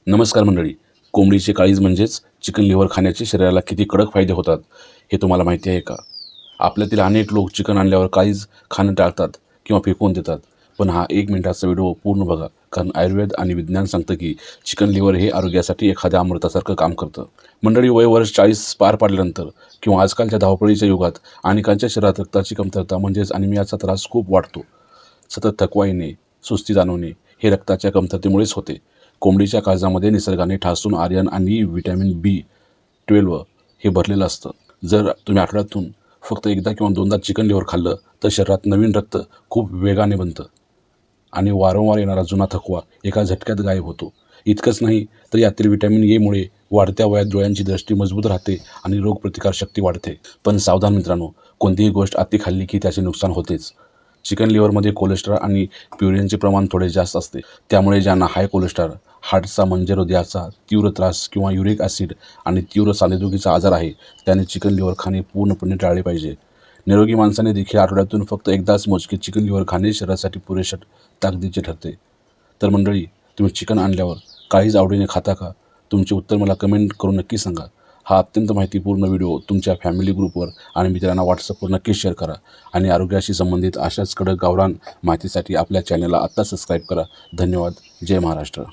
नमस्कार मंडळी. कोंबडीचे काळीज म्हणजेच चिकन लिव्हर खाण्याचे शरीराला किती कडक फायदे होतात हे तुम्हाला माहिती आहे का? आपल्यातील अनेक लोक चिकन आणल्यावर काळीज खाणं टाळतात किंवा फेकून देतात. पण हा 1 मिनिटाचा व्हिडिओ पूर्ण बघा, कारण आयुर्वेद आणि विज्ञान सांगतं की चिकन लिव्हर हे आरोग्यासाठी एखाद्या अमृतासारखं काम करतं. मंडळी, वय वर्ष 40 पार पाडल्यानंतर किंवा आजकालच्या धावपळीच्या युगात अनेकांच्या शरीरात रक्ताची कमतरता म्हणजेच अनिमियाचा त्रास खूप वाढतो. सतत थकवा येणे, सुस्ती जाणवणे हे रक्ताच्या कमतरतेमुळेच होते. कोंबडीच्या काळजामध्ये निसर्गाने ठासून आयर्न आणि व्हिटॅमिन B12 हे भरलेलं असतं. जर तुम्ही आठवड्यातून फक्त एकदा किंवा दोनदा चिकन लिव्हर खाल्लं तर शरीरात नवीन रक्त खूप वेगाने बनतं आणि वारंवार येणारा जुना थकवा एका झटक्यात गायब होतो. इतकंच नाही तर यातील व्हिटॅमिन एमुळे वाढत्या वयात डोळ्यांची दृष्टी मजबूत राहते आणि रोगप्रतिकारशक्ती वाढते. पण सावधान मित्रांनो, कोणतीही गोष्ट अति खाल्ली की त्याचे नुकसान होतेच. चिकन लिव्हरमध्ये कोलेस्ट्रॉल आणि प्युरिनचे प्रमाण थोडे जास्त असते. त्यामुळे ज्यांना हाय कोलेस्ट्रॉल, हार्टचा म्हणजे हृदयाचा तीव्र त्रास किंवा युरिक ॲसिड आणि तीव्र सांधेदुखीचा आजार आहे, त्याने चिकन लिव्हर खाणे पूर्णपणे टाळले पाहिजे. निरोगी माणसाने देखील आठवड्यातून फक्त एकदाच मोजके चिकन लिव्हर खाणे शरीरासाठी पुरेशा ताकदीचे ठरते. तर मंडळी, तुम्ही चिकन आणल्यावर काहीच आवडीने खाता का? तुमचे उत्तर मला कमेंट करून नक्की सांगा. हा अत्यंत माहितीपूर्ण व्हिडिओ तुमच्या फॅमिली ग्रुपवर आणि मित्रांना व्हॉट्सअपवर नक्की शेअर करा. आणि आरोग्याशी संबंधित अशाच कडक गावरान माहितीसाठी आपल्या चॅनलला आत्ता सबस्क्राईब करा. धन्यवाद. जय महाराष्ट्र.